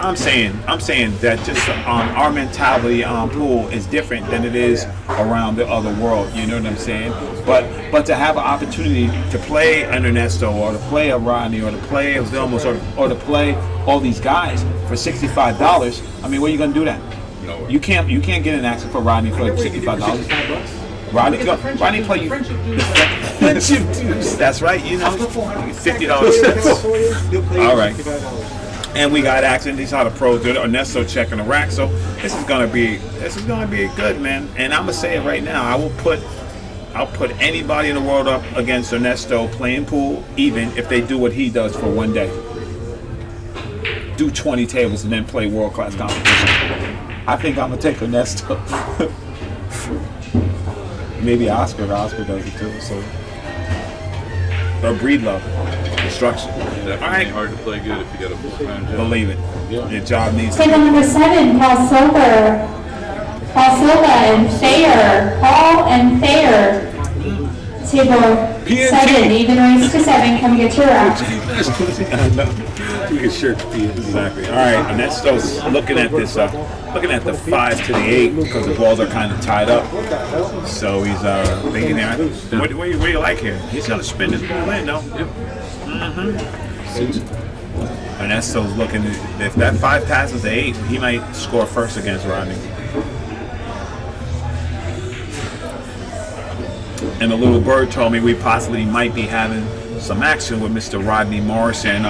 I'm saying that just our mentality on pool is different than it is around the other world. You know what I'm saying? But to have an opportunity to play an Ernesto or to play a Rodney or to play a Vilmos or to play all these guys for $65, I mean, where are you gonna do that? Nowhere. You can't get an action for Rodney for $65. Rodney play you friendship dues. That's right. You know, $50. All right. And we got action. These are the pros do it. Ernesto checking the rack. So this is gonna be good, man. And I'm gonna say it right now. I'll put anybody in the world up against Ernesto playing pool, even if they do what he does for one day. Do 20 tables and then play world class competition. I think I'm gonna take Ernesto. Maybe Oscar does it too. So, or Breed Love, Destruction. Definitely all right, hard to play good if you got a full-time job. Believe it. Yeah. Your job needs to. Table number 7, Paul Silva and Thayer. Paul and Thayer. Table 7, even race to 7. Come get your round. We can sure exactly. All right, Ernesto's looking at this. Looking at the 5 to the 8 because the balls are kind of tied up. So he's thinking there. What do you like here? He's gonna spin this ball in, though. Yep. Ernesto's looking. If that 5 passes to 8, he might score first against Rodney. And the little bird told me we possibly might be having some action with Mr. Rodney Morris and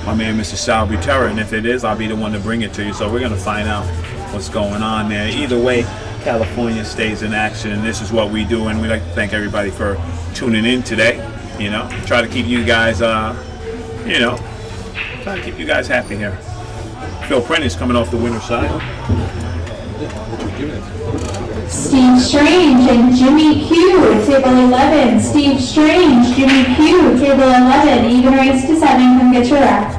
my man Mr. Sal Butera. And if it is, I'll be the one to bring it to you. So we're gonna find out what's going on there. Either way, California stays in action, and this is what we do. And we'd like to thank everybody for tuning in today. You know, try to keep you guys, try to keep you guys happy here. Phil Prentice coming off the winner's side. Steve Strange and Jimmy Q, table 11. Steve Strange, Jimmy Q, table 11. Even race to 7. Come get your rack.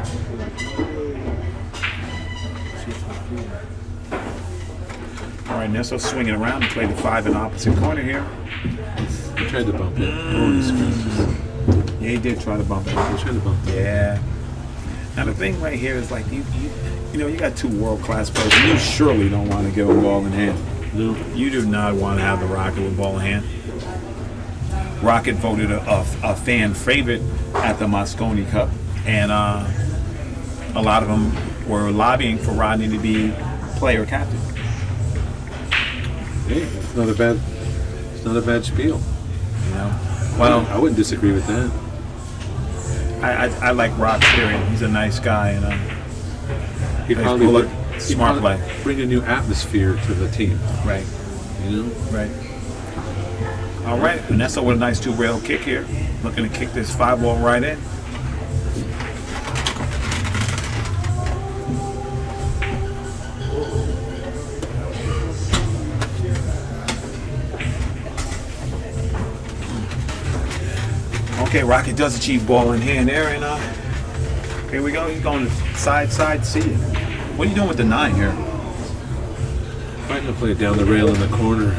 All right, Ernesto swinging around to play the 5 in the opposite corner here. He tried to bump it. Yeah, he did try to bump it. He tried to bump it. Yeah. Now the thing right here is like you got 2 world-class players. And you surely don't want to give a ball in hand. No. You do not want to have the Rocket with ball in hand. Rocket voted a fan favorite at the Moscone Cup, and a lot of them were lobbying for Rodney to be player captain. Hey, it's not a bad spiel. You know, well, I wouldn't disagree with that. I like Rock's theory. He's a nice guy, and He'd probably smart play. Bring a new atmosphere to the team. Right. You know? Right. All right. Ernesto with a nice 2-rail kick here. Looking to kick this 5 ball right in. Okay, Rocket does achieve ball in hand there, and here we go. He's going side C. What are you doing with the 9 here? Trying to play it down the rail in the corner.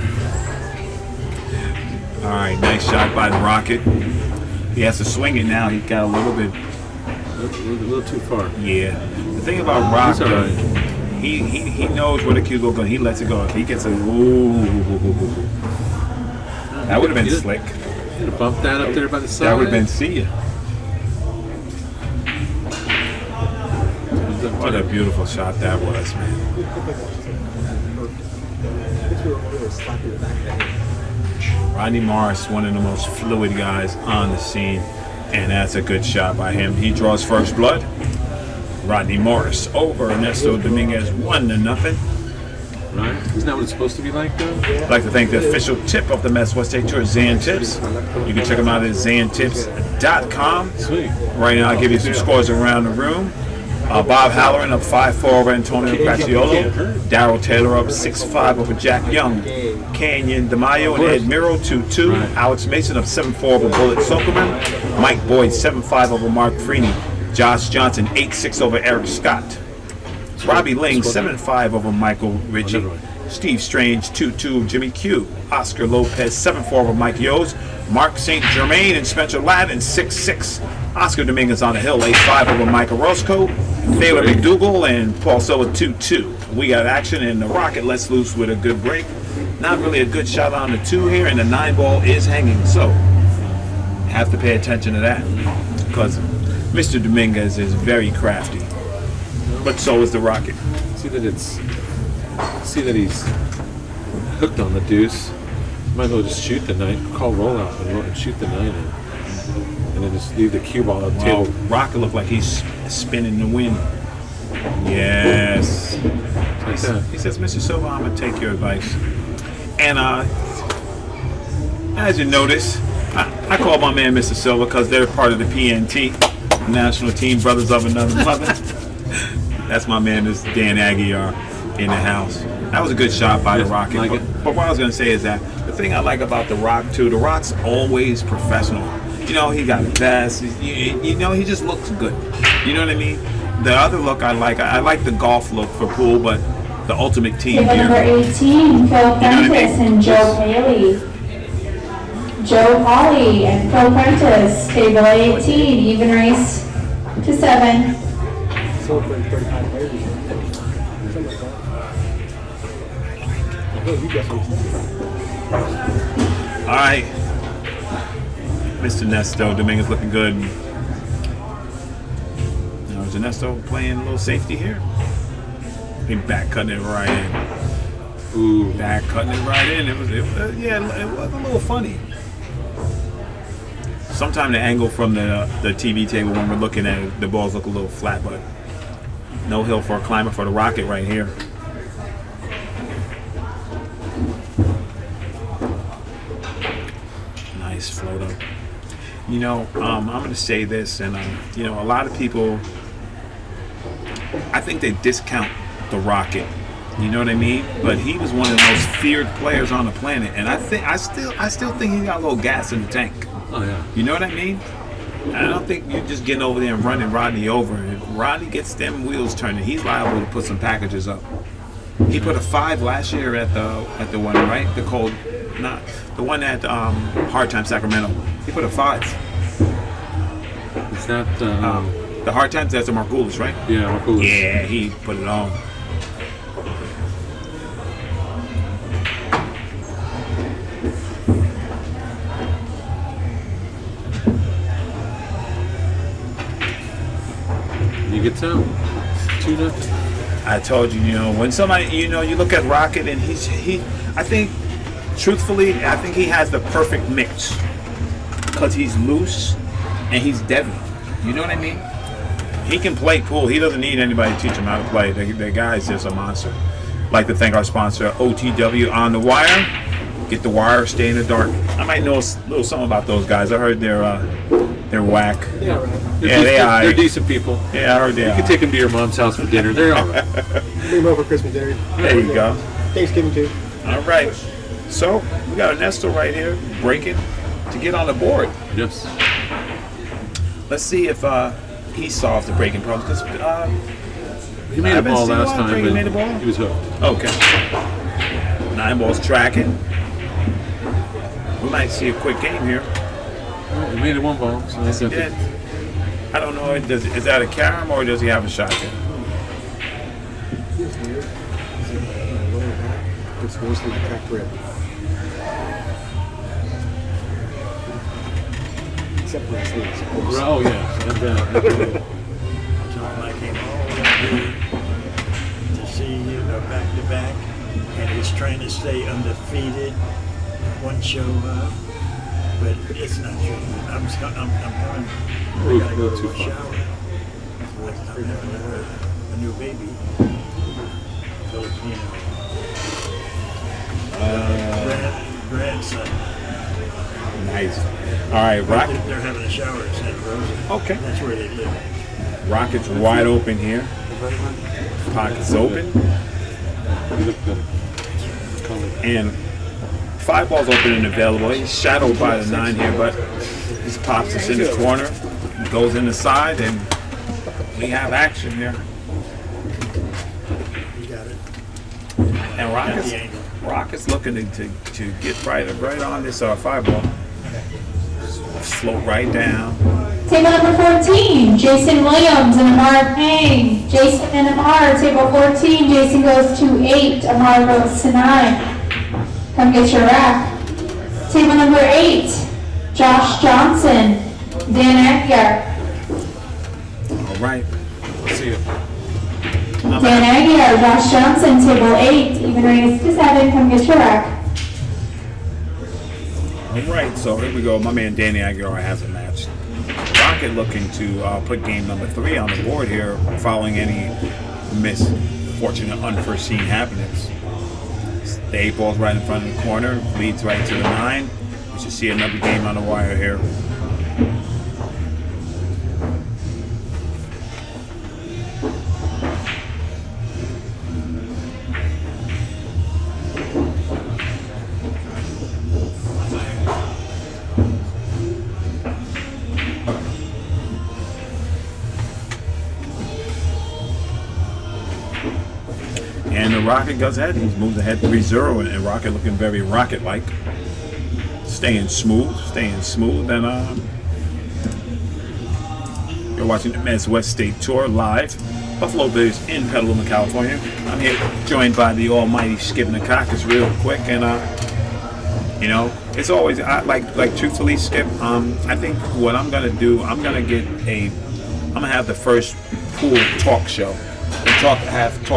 All right, nice shot by the Rocket. He has to swing it now. He got a little bit. A little too far. Yeah. The thing about Rocket, all right. he knows where the cue goes. He lets it go. If he gets a that would have been slick. You'd have bumped that up there by the side. That would have been see ya. What a beautiful shot that was, man. Rodney Morris, one of the most fluid guys on the scene, and that's a good shot by him. He draws first blood. Rodney Morris over Ernesto Dominguez, 1-0. Right? Isn't that what it's supposed to be like, though? I'd like to thank the official tip of the Mets West State Tour, Zan Tips. You can check them out at zantips.com. Sweet. Right now, I'll give you some scores around the room. Bob Halloran up 5-4 over Antonio Cracciolo. Darryl Taylor up 6-5 over Jack Young. Canyon DeMaio and Ed Miro 2-2. Right. Alex Mason up 7-4 over Bullet Sokerman. Mike Boyd 7-5 over Mark Freeney. Josh Johnson 8-6 over Eric Scott. Robbie Ling 7-5 over Michael Ritchie. Steve Strange 2-2 Jimmy Q. Oscar Lopez 7-4 over Mike Yos. Mark St. Germain and Spencer Ladd in 6-6. Oscar Dominguez on the hill, 8-5 over Michael Roscoe. Taylor McDougal and Paul Silva 2-2. We got action, and the Rocket lets loose with a good break. Not really a good shot on the 2 here, and the 9 ball is hanging. So, have to pay attention to that because Mr. Dominguez is very crafty. But so is the Rocket. See that he's hooked on the deuce. Might as well just shoot the 9. Call rollout and shoot the 9 in. And then just leave the cue ball on the Wow, table. Rocket look like he's spinning the wind. Yes. Like that. He says, Mr. Silva, I'm going to take your advice. And as you notice, I call my man Mr. Silva because they're part of the PNT, National Team Brothers of Another Mother. That's my man, this Dan Aguiar in the house. That was a good shot by the Rocket. Like but what I was going to say is that the thing I like about the Rock, too, the Rock's always professional. You know, he got a vest. You know, he just looks good. You know what I mean? The other look I like the golf look for Poole, but the ultimate team Table number here. 18, Phil Prentice and Joe Haley. Joe Hawley and Phil Prentice, table 18, even race to 7. All right. Mr. Ernesto, Dominguez looking good. Now is Ernesto playing a little safety here? He back cutting it right in. Ooh. Back cutting it right in. It was a little funny. Sometimes the angle from the TV table when we're looking at it, the balls look a little flat, but no hill for a climber for the Rocket right here. Nice float up. You know, I'm going to say this, and you know, a lot of people, I think they discount the Rocket. You know what I mean? But he was one of the most feared players on the planet, and I still think he got a little gas in the tank. Oh yeah. You know what I mean? I don't think you're just getting over there and running Rodney over. If Rodney gets them wheels turning, he's liable to put some packages up. He put a 5 last year at the one, right? The one at Hard Time Sacramento. He put a 5. Is that The Hard Times, that's a Margulis, right? yeah, Margulis. Yeah, he put it on. You get down 2-0. I told you, you know, when somebody, you know, you look at Rocket and I think, truthfully, I think he has the perfect mix because he's loose and he's deadly. You know what I mean? He can play pool. He doesn't need anybody to teach him how to play. The guy's just a monster. Like to thank our sponsor, OTW On The Wire. Get the wire, stay in the dark. I might know a little something about those guys. I heard they're whack. Yeah, right. They're decent people. Yeah, I heard they You can take them to your mom's house for dinner. They're all right. Bring them over for Christmas dinner. There you go. Thanksgiving too. All right. So we got Ernesto right here breaking to get on the board. Yes. Let's see if he solves the breaking problem. Because He made a ball last time, He but made a ball? he was hooked. Okay. 9 balls tracking. We might see a quick game here. Well, he made it 1 ball, so that's He it. did. I don't know. Is that a carom or does he have a shotgun? It's mostly cracked rib. Except for his sleeves, of course. Oh yeah. And, John, I came all the way here to see you go back to back, and he's trying to stay undefeated. One show up, but it's not true. I'm coming. I gotta go to a shower. I'm having a new baby, Filipino grandson. Nice. All right, Rocket. They're having a shower at Santa Rosa. Okay. That's where they live. Rocket's wide open here. Pockets open. he looked good. And 5 balls open and available. He's shadowed by the 9 here, but he pops us in the corner, goes in the side, and we have action here. You got it. And Rocket's looking to get right on this 5 ball. Float right down. Table number 14, Jason Williams and Amar Payne. Jason and Amar, table 14. Jason goes to 8, Amar goes to 9. Come get your rack. Table number 8, Josh Johnson, Dan Aguiar. All right. See you. Dan Aguiar, Josh Johnson, table 8, even raised to 7. Come get your rack. All right, so here we go. My man Danny Aguilar has a match. Rocket looking to put game number 3 on the board here, following any misfortunate, unforeseen happenings. The 8 ball's right in front of the corner, leads right to the 9. We should see another game on the wire here. And the Rocket goes ahead. He's moved ahead 3-0, and Rocket looking very Rocket-like. Staying smooth. And you're watching the Men's West State Tour live. Buffalo Billiards in Petaluma, California. I'm here joined by the almighty Skip Nakakis real quick. And, you know, it's always, like truthfully, Skip, I think what I'm going to do, I'm going to have the first pool talk show. And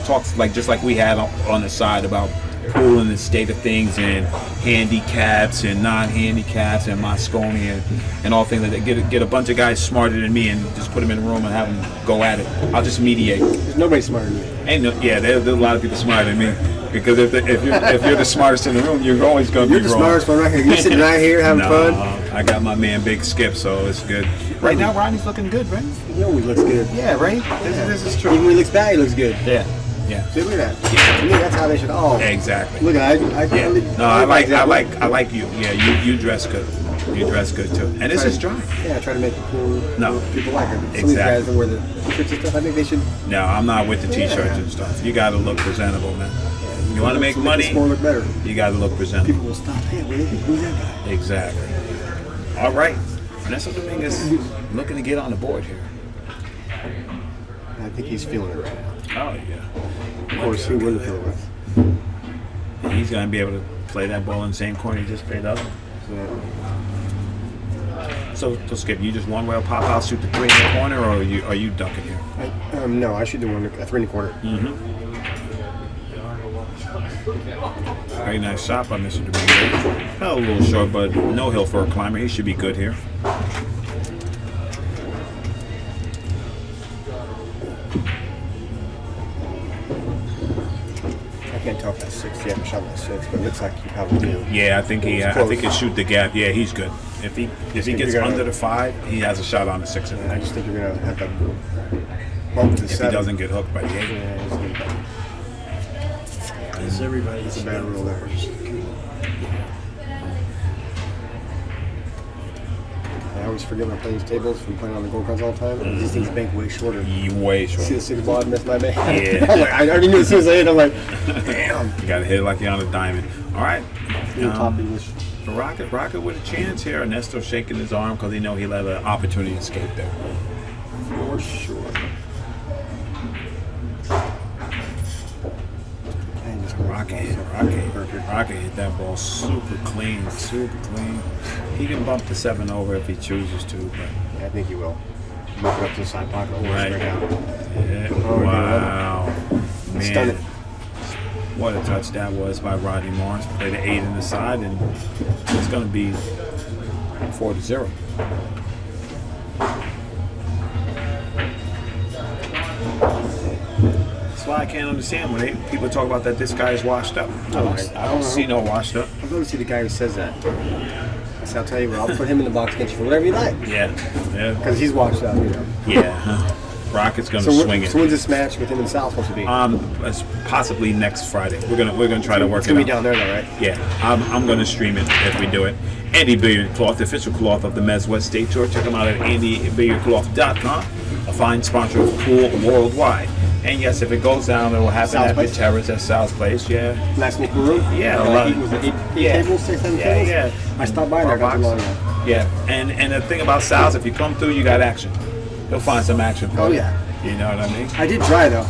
talks like just like we had on the side about pool and the state of things and handicaps and non-handicaps and Moscone and all things like that. Get a bunch of guys smarter than me and just put them in a room and have them go at it. I'll just mediate. There's nobody smarter than you. There's a lot of people smarter than me. Because if you're the smartest in the room, you're always going to be wrong. You're the smartest one right here. You're sitting right here having fun. I got my man Big Skip, so it's good. Right now, Rodney's looking good, right? He always looks good. Yeah, right? This is true. Even when he looks bad, he looks good. Yeah. See, look at that. To me, that's how they should all. Exactly. Look at I like you. Yeah, you dress good. You dress good too. And this is dry. Yeah, I try to make it cool. No. People like it. Some Exactly. of these guys that wear the t-shirts and stuff, I think they should. No, I'm not with the t-shirts and stuff. You got to look presentable, man. You want to make money, More look better. you got to look presentable. People will stop. Hey, who's that guy? Exactly. All right. Ernesto Dominguez looking to get on the board here. I think he's feeling it right now. Oh, yeah. Of course, who wouldn't feel it with? He's going to be able to play that ball in the same corner he just played up. So Skip, you just one rail pop out, shoot the 3 in the corner, or are you dunking here? No, I should do a 3 in the corner. Very nice shot by Mr. Dominguez. A little short, but no hill for a climber. He should be good here. I can't tell if that's 6. He hasn't shot that 6, but it looks like he probably do. Yeah, I think he'll shoot the gap. Yeah, he's good. If he gets under the 5, he has a shot on the 6. I just think you're gonna have to bump to If 7. he doesn't get hooked by the 8. Yeah, It's everybody's it's a bad rule there. I always forget when I play these tables from playing on the gold cards all the time. These things bank way shorter. Way See short. the 6 ball, I missed my bank. Yeah. I'm like, I already knew as soon as I hit. I'm like, damn. You got to hit it like you're on a diamond. All right. Top English. Rocket with a chance here. Ernesto shaking his arm because he know he'll have an opportunity to escape there. For sure. Rocket hit that ball super clean. He can bump the 7 over if he chooses to, but Yeah, I think he will. Bump it up to the side pocket. Right. Straight out. yeah, wow, Stun man, it. what a touch that was by Rodney Morris. Play the 8 in the side, and it's going to be 4-0. That's why I can't understand when people talk about that this guy is washed up. I don't see no washed up. I'd love to see the guy who says that. So I'll tell you what, I'll put him in the box against you for whatever you like. Yeah. Because he's washed up, you know. Yeah. Rocket's gonna swing it. So when's this match with him and Sal supposed to be? It's possibly next Friday. We're gonna try to work It's it gonna out. be down there though, right? Yeah, I'm gonna stream it if we do it. Andy Billiard Cloth, the official cloth of the Men's West State Tour. Check them out at andybilliardcloth.com. A fine sponsor of Pool Worldwide. And yes, if it goes down, it will happen Sal's at place? the terrace at Sal's place. Yeah. Nice new room. Yeah, Like, a lot. was it eight Yeah. tables, 6, 7 Yeah, tables? yeah. I stopped by there not too long ago. Yeah, and the thing about Sal's, if you come through, you got action. You'll find some action. For Oh, you. yeah. You know what I mean? I did try though.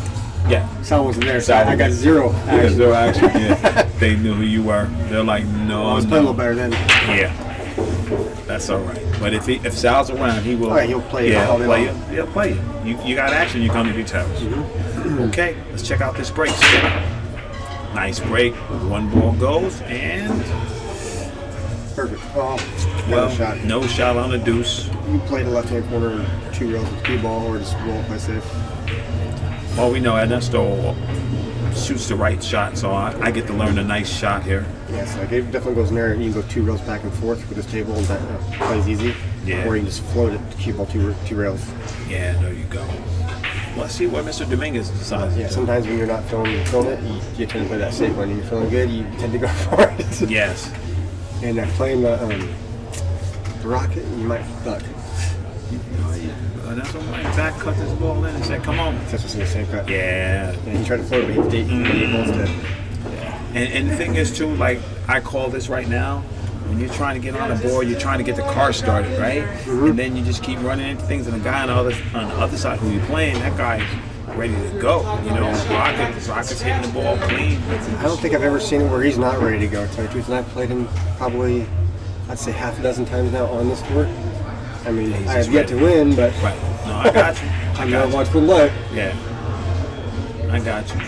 Yeah. Sal wasn't there, so Sal I got was- zero You got action. zero action. Yeah. They knew who you were. They're like, no, I was no. playing a little better then. Yeah. That's all right. But if Sal's around, he will. Oh, yeah, he'll play you Yeah, all he'll day play you. long. He'll play you. You got action. You come to do terrace. Okay, let's check out this break. Nice break. One ball goes and Perfect. Oh, well, no shot. no shot on the deuce. You play the left-hand corner, 2 rails with the ball, or just roll play safe. Well, we know Ernesto shoots the right shot, so I get to learn a nice shot here. Yeah, so it definitely goes in there. You can go 2 rails back and forth with this table, and that plays easy. Yeah. Or you can just float it to keep all two rails. Yeah, there you go. Let's see what Mr. Dominguez decides. Yeah, to do. sometimes when you're not feeling it, you tend to play that safe one. When you're feeling good, you tend to go for it. Yes. And playing the rocket, you might duck. Ernesto might back cut this ball in and say, "Come on." That's what's in the same cut. Yeah. And he tried to float it, but he hit balls instead. And the thing is too, like I call this right now, when you're trying to get on the board, you're trying to get the car started, right? And then you just keep running into things, and the guy on the other side who you're playing, that guy's ready to go. You know, Rocket's hitting the ball clean. I don't think I've ever seen it where he's not ready to go. To tell you the truth, and I've played him probably, I'd say half a dozen times now on this tour. I mean, He's I have just yet to ready. win, but Right. No, I got you. I I'm got not you. watch good luck. Yeah. I got you.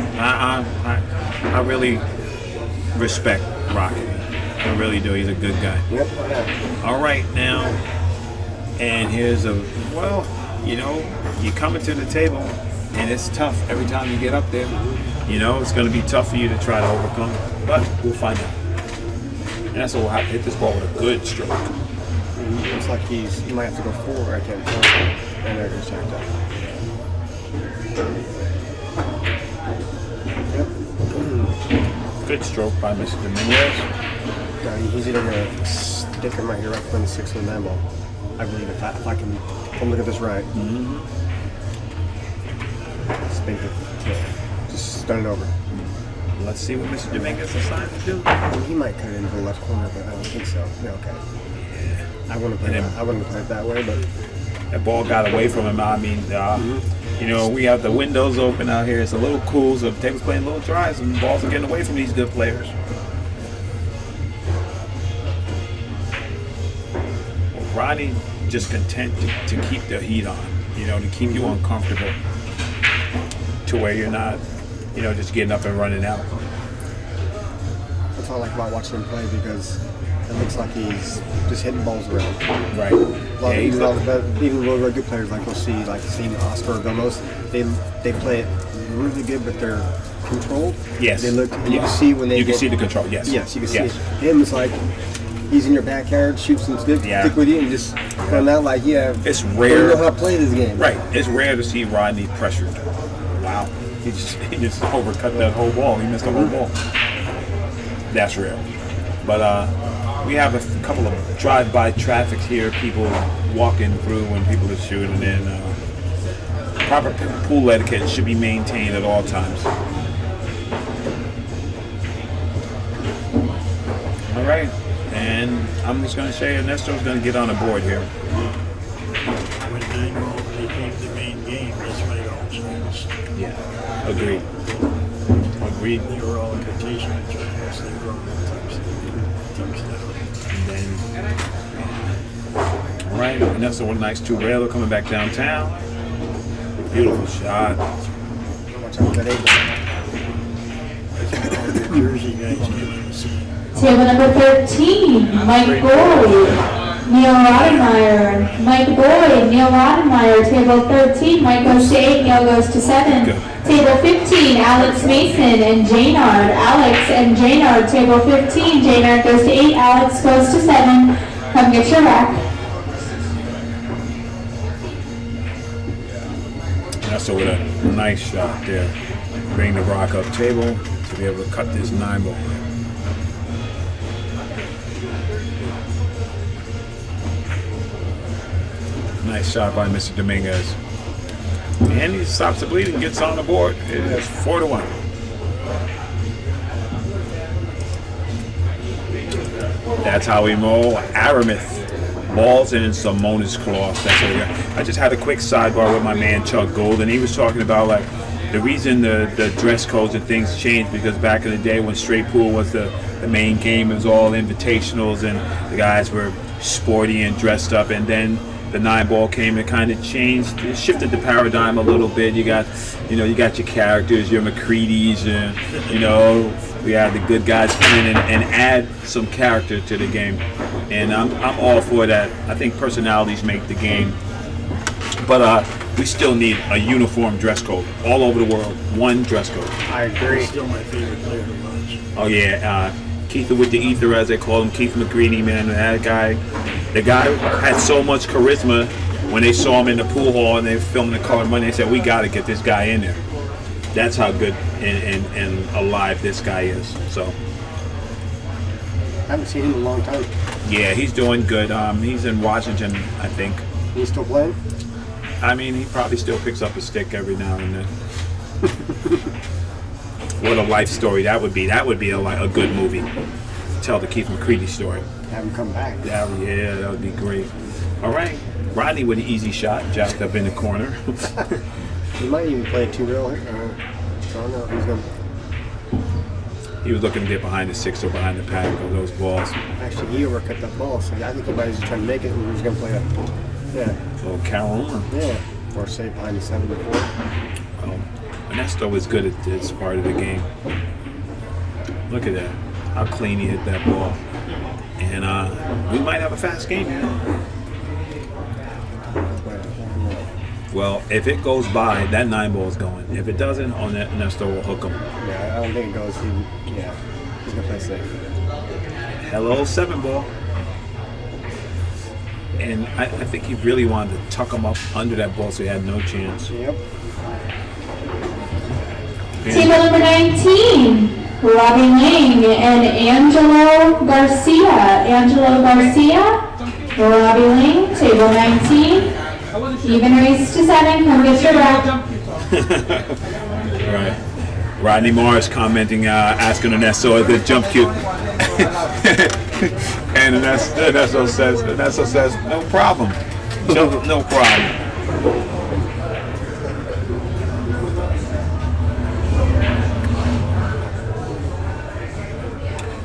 I really respect Rocket. I really do. He's a good guy. Yep. Yeah. All right, now, and here's you coming to the table, and it's tough every time you get up there. You know, it's going to be tough for you to try to overcome, but we'll find out. And that's what we'll have to hit this ball with a good stroke. Looks like he might have to go 4. I can't tell. And there goes checked out. Yep. Good stroke by Mr. Dominguez. No, he's either going to stick him right here, right between the 6 and the 9 ball. I believe if I can, if I'm looking at this right. Spink it. Yeah. Just stun it over. Let's see what Mr. Dominguez decides to do. He might cut it into the left corner, but I don't think so. Yeah, okay. I wouldn't play that. I wouldn't play it that way, but That ball got away from him. I mean, you know, we have the windows open out here. It's a little cool, so the table's playing a little dry, so the balls are getting away from these good players. Well, Rodney just content to keep the heat on, you know, to keep you uncomfortable to where you're not, you know, just getting up and running out. that's what I like about watching him play because it looks like he's just hitting balls around. Right. A lot Yeah, of, he's even really, really good players like we'll see Oscar or Gomez, they play it really good, but they're controlled. Yes. They look. And you can see when they you get, can see the control. Yes. Yes, you can see Yes. it. Him is like he's in your backyard, shoots some stick with you, and just come out like It's I rare. don't know how to play this game. Right. It's rare to see Rodney pressured. Wow. He just overcut that whole ball. He missed the whole ball. That's rare. But we have a couple of drive-by traffics here, people walking through when people are shooting, and proper pool etiquette should be maintained at all times. All right. And I'm just going to say Ernesto's going to get on the board here. When 9 ball became the main game, that's when it all changed. Yeah. Agreed. Agreed. They were all invitational tournaments. They were all touchdown. All right, Ernesto with a nice 2-railer coming back downtown. Beautiful shot. Watch out for that eight. All the Jersey guys came on the scene. Table number 13, Mike Boyd, Neil Roddenmeyer. Mike Boyd, Neil Roddenmeyer. Table 13, Mike goes to 8, Neil goes to 7. Good. Table 15, Alex Mason and Jaynard. Alex and Jaynard. Table 15, Jaynard goes to 8, Alex goes to 7. Come get your rack. Ernesto with a nice shot there. Bring the rock up table to be able to cut this 9 ball. Nice shot by Mr. Dominguez. And he stops the bleeding, gets on the board. It is 4-1. That's how we roll. Aramis balls in Simona's cloth. That's what we got. I just had a quick sidebar with my man Chuck Gould, and he was talking about like the reason the dress codes and things changed because back in the day when straight pool was the main game, it was all invitationals and the guys were sporty and dressed up, and then the 9-ball came and kind of changed, it shifted the paradigm a little bit. You got your characters, your McCready's, and we had the good guys come in and add some character to the game, and I'm all for that. I think personalities make the game, but we still need a uniform dress code all over the world. One dress code. I agree. He's still my favorite player to watch. Oh yeah, Keith with the ether, as they call him, Keith McGreedy, man. That guy, the guy had so much charisma. When they saw him in the pool hall and they were filming the Color Money, they said, "We got to get this guy in there." That's how good and alive this guy is. So, I haven't seen him in a long time. yeah, he's doing good. He's in Washington, I think. He's still playing? I mean, he probably still picks up a stick every now and then. What a life story that would be. That would be a good movie. Tell the Keith McCready story. Have him come back. Yeah, that would be great. All right. Rodney with an easy shot, jacked up in the corner. He might even play a 2-reel. I don't know. He's gonna. He was looking to get behind the six or behind the pack of those balls. Actually, he overcut that ball, so I think he might just trying to make it, and he was gonna play a. Yeah. So Carolina. Yeah. Or say behind the 7 before. Ernesto is good at this part of the game. Look at that. How clean he hit that ball. And we might have a fast game here. Well, if it goes by, that 9-ball is going. If it doesn't, Ernesto will hook him. Yeah, I don't think it goes. He's gonna play safe. Hello, 7-ball. And I think he really wanted to tuck him up under that ball so he had no chance. Yep. Table number 19, Robbie Lang and Angelo Garcia. Robbie Lang, table 19. Even race to 7, come get your rack. Right. Rodney Morris commenting, asking Ernesto if the jump cute. And Ernesto says, no problem. No problem.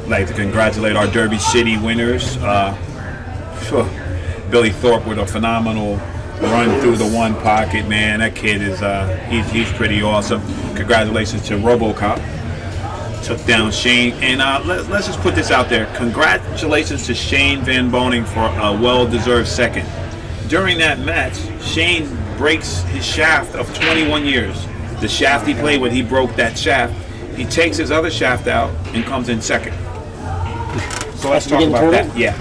I'd like to congratulate our Derby City winners. Billy Thorpe with a phenomenal run through the one pocket, man. That kid is he's pretty awesome. Congratulations to RoboCop. Took down Shane, and let's just put this out there. Congratulations to Shane Van Boning for a well-deserved second. During that match, Shane breaks his shaft of 21 years. The shaft he played with, he broke that shaft. He takes his other shaft out and comes in second. So let's talk about that. Yeah.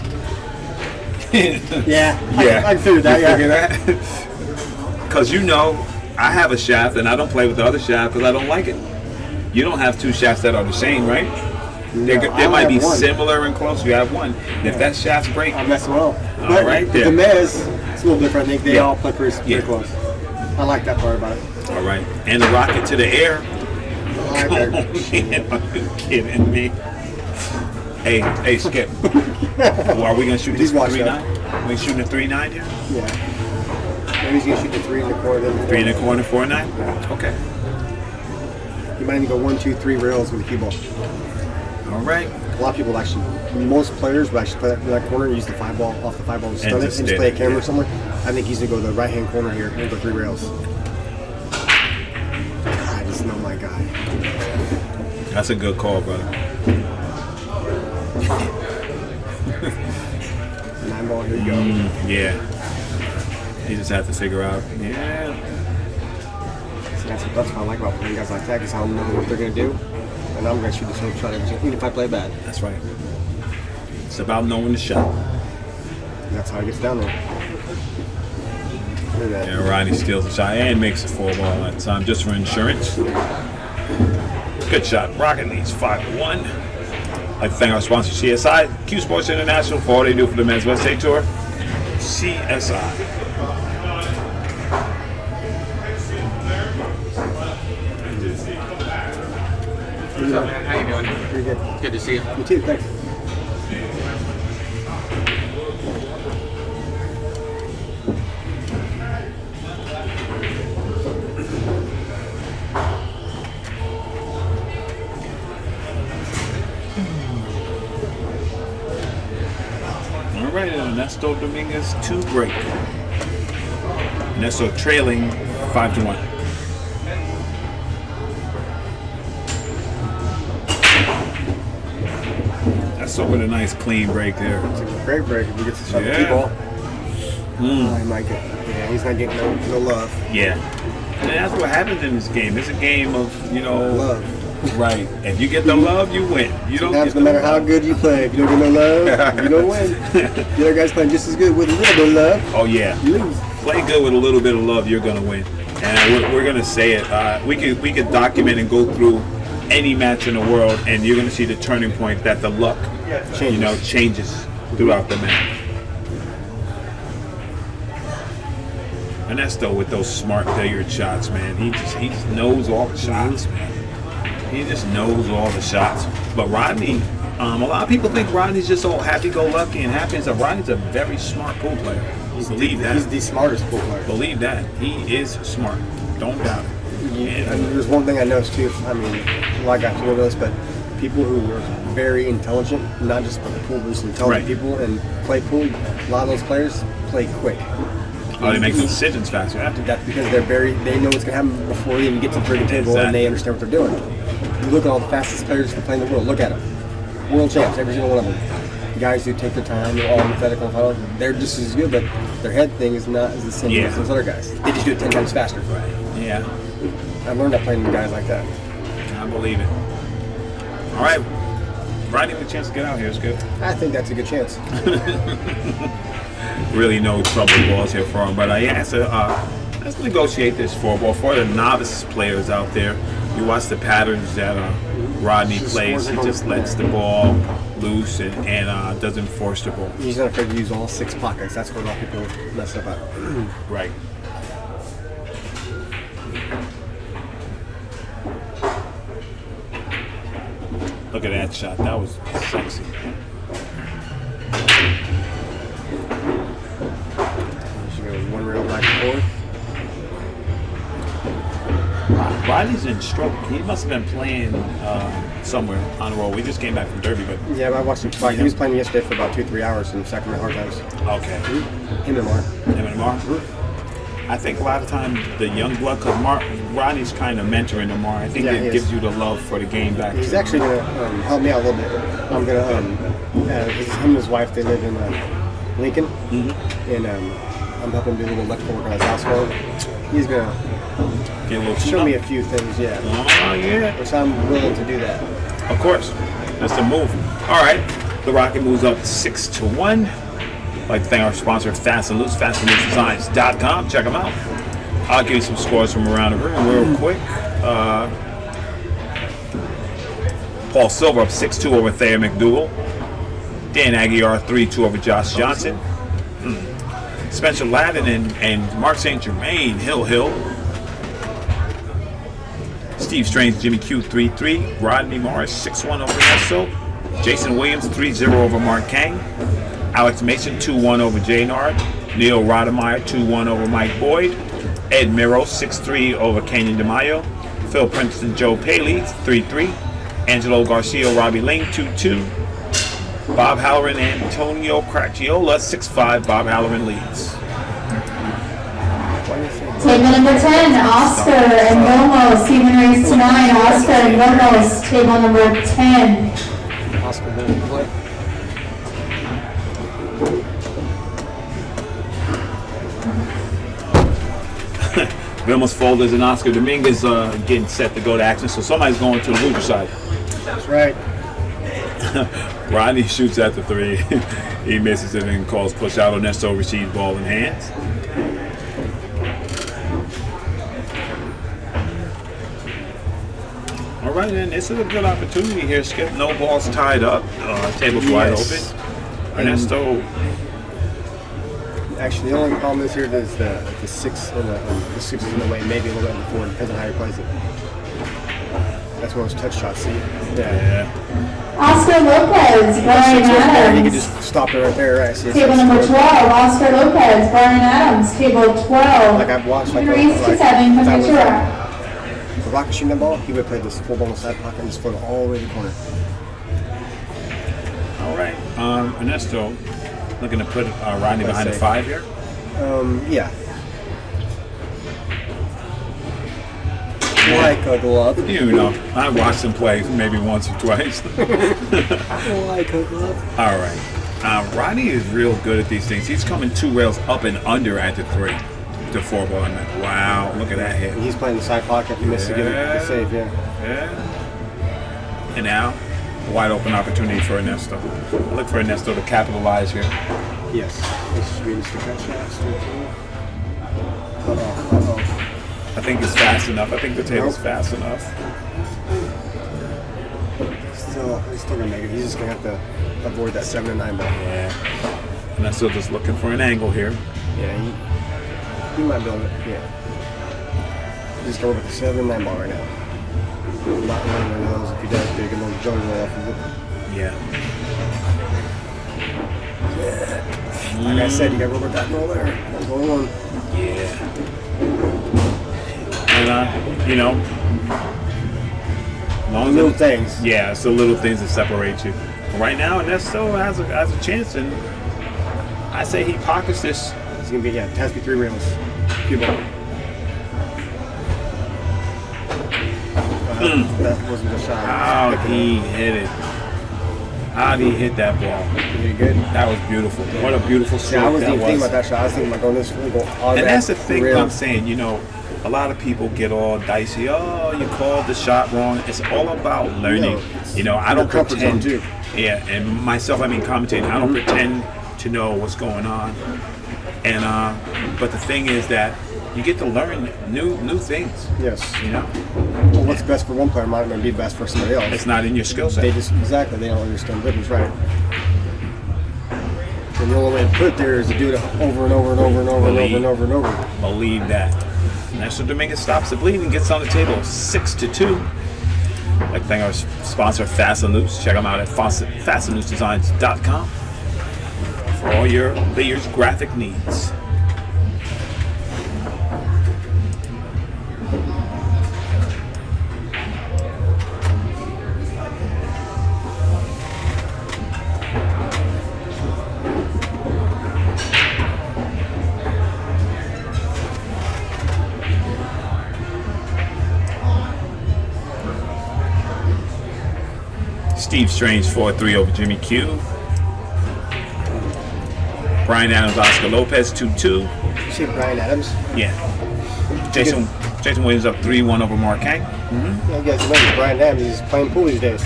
Yeah. I figured that. Because I have a shaft and I don't play with the other shaft because I don't like it. You don't have two shafts that are the same, right? They might be similar and close. You have one. If that shaft's break, I'm messing well. All right, there. The Mez, it's a little different. I think they all play pretty close. I like that part about it. All right. And the rocket to the air. I like Are you kidding me? Hey, Skip. Well, are we going to shoot this 3-9? Are we shooting a 3-9 here? Yeah. Maybe he's going to shoot the 3 in the corner. Then 3 in the corner, 4-9? Yeah. Okay. You might even go 1, 2, 3 rails with the cue ball. All right. A lot of people most players will actually play that corner and use the 5-ball, off the 5-ball and stun it and just play a camera somewhere. I think he's going to go to the right-hand corner here and go 3 rails. God, this is not my guy. That's a good call, brother. 9-ball, here you go. Yeah. You just have to figure out. Yeah. So that's what I like about playing guys like that, is how I know what they're going to do. And I'm going to shoot this whole shot every single, even if I play bad. That's right. It's about knowing the shot. And that's how he gets down there. Look at that. Yeah, Rodney steals the shot and makes a 4-ball that time just for insurance. Good shot. Rocket leads 5-1. I'd like to thank our sponsor, CSI, Q Sports International, for all they do for the Men's West State Tour. CSI. How you doing? Pretty good. Good to see you. You too. Thanks. All right, Ernesto Dominguez 2 break. Ernesto trailing 5-1. That's over a nice clean break there. It's a great break if he gets the shot Yeah. the ball. He might get. Yeah, he's not getting no love. Yeah. And that's what happens in this game. It's a game of, Love. right. If you get the love, you win. You don't Sometimes get no matter the how love. good you play, if you don't get no love, you don't win. The other guy's playing just as good with a little bit of love, Oh yeah. you lose. Play good with a little bit of love, you're gonna win. And we're gonna say it. We could document and go through any match in the world, and you're gonna see the turning point that the luck, changes throughout the match. Ernesto with those smart billiard shots, man. He just knows all the shots, man. He just knows all the shots. But Rodney, a lot of people think Rodney's just all happy-go-lucky and happy. So Rodney's a very smart pool player. Believe that. He's the smartest pool player. Believe that. He is smart. Don't doubt it. And there's one thing I noticed too. I mean, like I told us, but people who are very intelligent, not just pool, but just intelligent Right. people and play pool. A lot of those players play quick. Oh, they make those decisions faster. That's because they know what's gonna happen before they even get to the friggin' table, and they understand what they're doing. You look at all the fastest players to play in the world. Look at them, world champs, every single one of them. Guys who take their time, they're all methodical and follow. They're just as good, but their head thing is not as the same as those other guys. They just do it 10 times faster. Right. Yeah. I learned that playing with guys like that. I believe it. All right. Rodney with a chance to get out here is good. I think that's a good chance. Really no trouble balls here for him. But let's negotiate this four ball for the novice players out there. You watch the patterns that Rodney plays. He just lets the ball loose and doesn't force the ball. He's not afraid to use all 6 pockets. That's where a lot of people mess up at. Right. Look at that shot. That was sexy. Should go one rail back and forth. Rodney's in stroke. He must have been playing somewhere on the road. We just came back from Derby, but Yeah, I watched him play. He was playing yesterday for about 2-3 hours in Sacramento Hard Times. okay. Him and Mark. Him and Mark. I think a lot of times the young blood, because Rodney's kind of mentoring the Mark. I think Yeah, it he gives is. you the love for the game back. He's actually going to help me out a little bit. I'm going to, him and his wife, they live in Lincoln, and I'm helping do a little electrical work on his house for him. He's going to Get a little show me a tune-up. few things, yeah. Oh, yeah. Which I'm willing to do that. Of course. That's the move. All right. The Rocket moves up 6-1. I'd like to thank our sponsor, Fast and Loose, fastandloosedesigns.com. Check them out. I'll give you some scores from around the room real quick. Paul Silver up 6-2 over Thayer McDougal. Dan Aguiar 3-2 over Josh Johnson. Spencer Ladden and Mark St. Germain, Hill. Steve Strange, Jimmy Q 3-3. Rodney Morris 6-1 over Ernesto. Jason Williams 3-0 over Mark Kang. Alex Mason 2-1 over Jay Nard. Neil Rodemeyer 2-1 over Mike Boyd. Ed Miro 6-3 over Canyon DeMayo. Phil Princeton, Joe Paley 3-3. Angelo Garcia, Robbie Lane 2-2. Bob Halloran and Antonio Cracchiola 6-5. Bob Halloran leads. Table number 10, Oscar and Gomez, even raised to 9, Oscar and Gomez, table number 10. Oscar didn't play. Vilmos Folders and Oscar Dominguez getting set to go to action, so somebody's going to the loser side. That's right. Rodney shoots at the 3. He misses it and calls push out. Ernesto receives ball in hands. All right, and this is a good opportunity here, Skip. No balls tied up. Table's wide Yes. open. Ernesto. Actually, the only problem is here is the 6 and the 6 is in the way, maybe a little bit before. Depends on how you place it. That's one of those touch shots. See? Yeah. Oscar Lopez, Brian You can Adams. just stop it right there, right? See, Table number 12, Oscar Lopez, Brian Adams. Table 12. Like I've watched, like, 3 to 7, come get your rack. the Rocket shooting that ball, he would play this full ball on the side pocket and just float it all the way to the corner. All right. Ernesto looking to put Rodney behind the say. 5 here. Yeah. Like a glove. You know, I watched him play maybe once or twice. Like a glove. All right. Rodney is real good at these things. He's coming 2 rails up and under at the 3 to 4 ball. Wow, look at that hit. He's playing the side pocket. He missed to get it safe, yeah. Yeah. And now, a wide open opportunity for Ernesto. I look for Ernesto to capitalize here. Yes. This should be just a cut shot. Uh-oh. I think it's fast enough. I think the table's fast enough. He's still gonna make it. He's just gonna have to avoid that 7 and 9 ball. Yeah. Ernesto just looking for an angle here. Yeah, he might build it. Yeah. He's going with the 7 and 9 ball right now. Not running one of those. If he does big, and then Joey roll off of it. Yeah. Like I said, you got rubber back roll there. That's going on. Yeah. And you know, long as Little it- things. Yeah, it's the little things that separate you. Right now, Ernesto has a chance, and I say he pockets this. It's gonna be, it has to be 3 rails. Cue ball. That wasn't a shot. How he hit it. How did he hit that ball? Pretty good. That was beautiful. What a beautiful Yeah, I stroke wasn't that even thinking was. about that shot. I was thinking about going this way, go all And that that's the thing rail. I'm saying, you know, a lot of people get all dicey. Oh, you called the shot wrong. It's all about learning. No, it's You know, I your don't comfort pretend. zone, too. Yeah, and myself, I mean commentating. I don't pretend to know what's going on. And but the thing is that you get to learn new things. Yes. You know, Well, what's best for one player might not be best for somebody else. it's not in your skill set. They just, exactly, they don't understand the difference, right? And the only way to put it there is to do it over and over and over and over and over and over and over. Believe that. Ernesto Dominguez stops the bleeding, gets on the table 6-2. I'd like to thank our sponsor, Fast and Loose. Check them out at fastandloosedesigns.com for all your billiards graphic needs. Steve Strange 4-3 over Jimmy Q. Brian Adams, Oscar Lopez 2-2. You see Brian Adams? Yeah. Jason Williams up 3-1 over Mark Hank. Yeah, you guys remember Brian Adams, he's playing pool these days.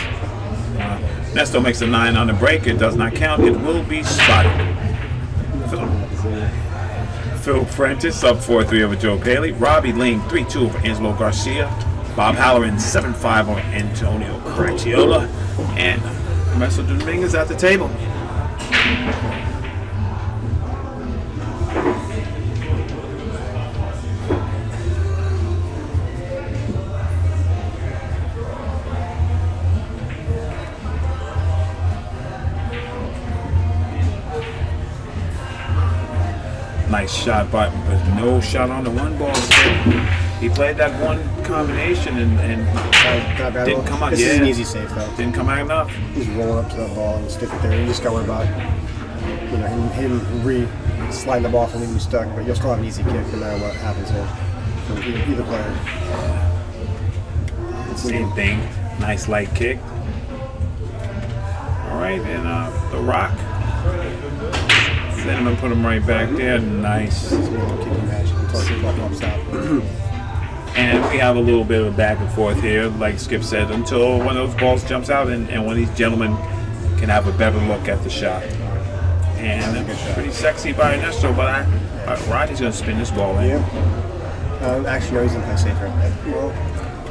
Nesto makes a 9 on the break. It does not count. It will be spotted. Phil Prentice up 4-3 over Joe Paley. Robbie Ling 3-2 over Angelo Garcia. Bob Halloran 7-5 over Antonio Cracchiola. And Ernesto Dominguez at the table. Nice shot, but no shot on the 1 ball. He played that one combination and didn't come out. This is an easy save, though. Didn't come out enough. He's rolling up to that ball and stick it there. You just got to worry about, him sliding the ball from leaving you stuck, but you'll still have an easy kick no matter what happens here from either player. Same thing. Nice light kick. All right, and the Rock. Send him and put him right back there. Nice. It's going to kick and match until the ball pops out. And we have a little bit of back and forth here, like Skip said, until one of those balls jumps out and one of these gentlemen can have a better look at the shot. And it's pretty sexy by Ernesto, but Rodney's going to spin this ball in. Yeah. Actually, no, he's going to play safe right now.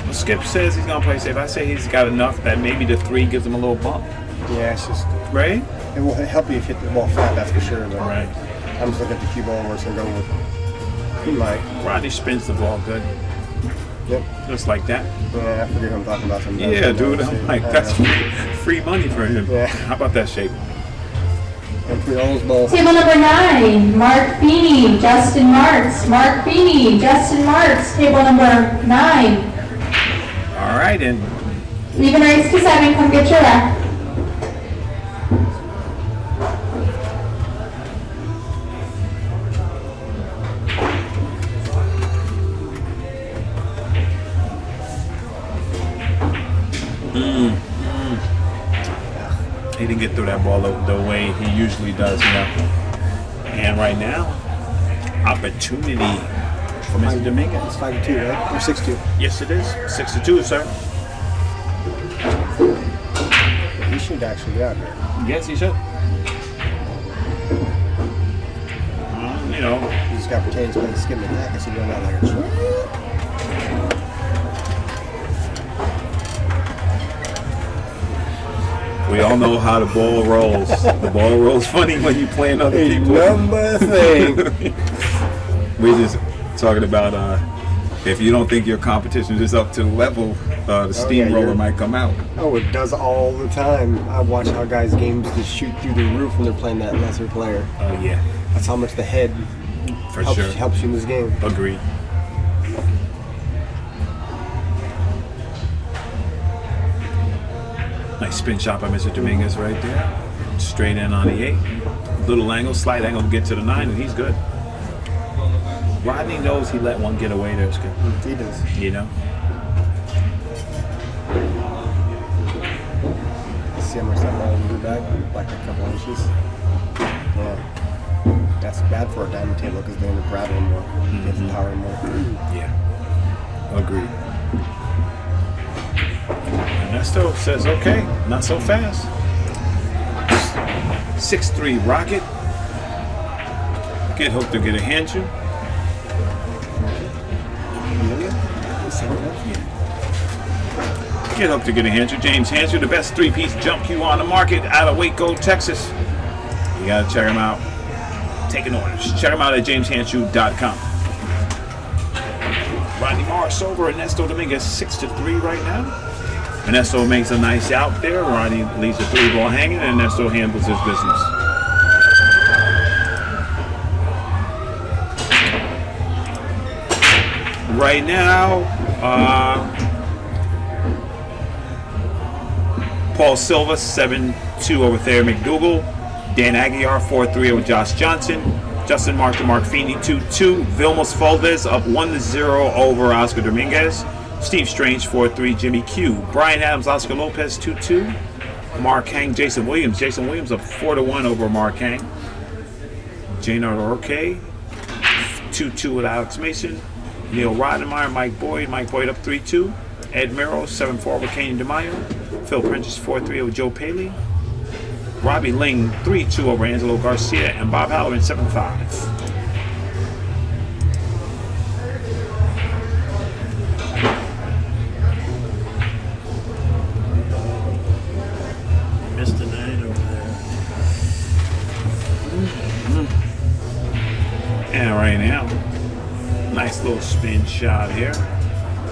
Well, Skip says he's going to play safe. I say he's got enough that maybe the 3 gives him a little bump. yeah, it's just, Right? it will help you if you hit the ball flat, that's for sure. But Right. I'm just looking at the cue ball where it's going to go with. He might. Rodney spins the ball good. Yep. Just like that. Yeah, I forget who I'm talking about sometimes. Yeah, dude. I'm like, that's free money for him. Yeah. How about that shape? And put all those balls. Table number 9, Mark Feeney, Justin Marks. Mark Feeney, Justin Marks, table number 9. All right, and Leaving race to 7, come get your rack. he didn't get through that ball the way he usually does, you know. And right now, opportunity for Mr. Dominguez. It's 5-2, right? Or 6-2. Yes, it is. 6-2, sir. He should actually get out there. Yes, he should. You know, He just got pretend he's playing skim attack. I see going out like a short. we all know how the ball rolls. The ball rolls funny when you playing other A people. number thing. We're just talking about if you don't think your competition is up to the level, the steamroller you're- might come out. Oh, it does all the time. I watch how guys' games just shoot through the roof when they're playing that lesser player. Oh yeah, That's how much the head for helps, sure. helps you in this game. Agreed. Nice spin shot by Mr. Dominguez right there. Straight in on the 8. Little angle, slight angle to get to the 9, and he's good. Rodney knows he let one get away there. It's good. He does. You know? See how much that ball will do back? Like a couple inches. Yeah. That's bad for a diamond table because they end up rattling more. Gets the power more. Yeah. Agreed. Ernesto says, okay, not so fast. 6-3 Rocket. Get hooked to get a hand you. Get hooked to get a hand you. James Hansel, the best 3-piece jump cue on the market out of Waco, Texas. You gotta check him out. Taking orders. Check him out at jameshanshoe.com. Rodney Morris over Ernesto Dominguez 6-3 right now. Ernesto makes a nice out there. Rodney leaves the 3-ball hanging, and Ernesto handles his business. Right now, Paul Silva 7-2 over Thayer McDougal. Dan Aguiar 4-3 over Josh Johnson. Justin Mark to Mark Feeney 2-2. Vilmos Fuldez up 1-0 over Oscar Dominguez. Steve Strange 4-3. Jimmy Q. Brian Adams, Oscar Lopez 2-2. Mark Hang, Jason Williams. Jason Williams up 4-1 over Mark Hang. Jaynard Orke 2-2 with Alex Mason. Neil Roddenmeyer, Mike Boyd up 3-2. Ed Merrill 7-4 over Kenyon DeMayo. Phil Prentice 4-3 over Joe Paley. Robbie Ling 3-2 over Angelo Garcia, and Bob Halloran 7-5. Mr. 9 over there. And right now, nice little spin shot here.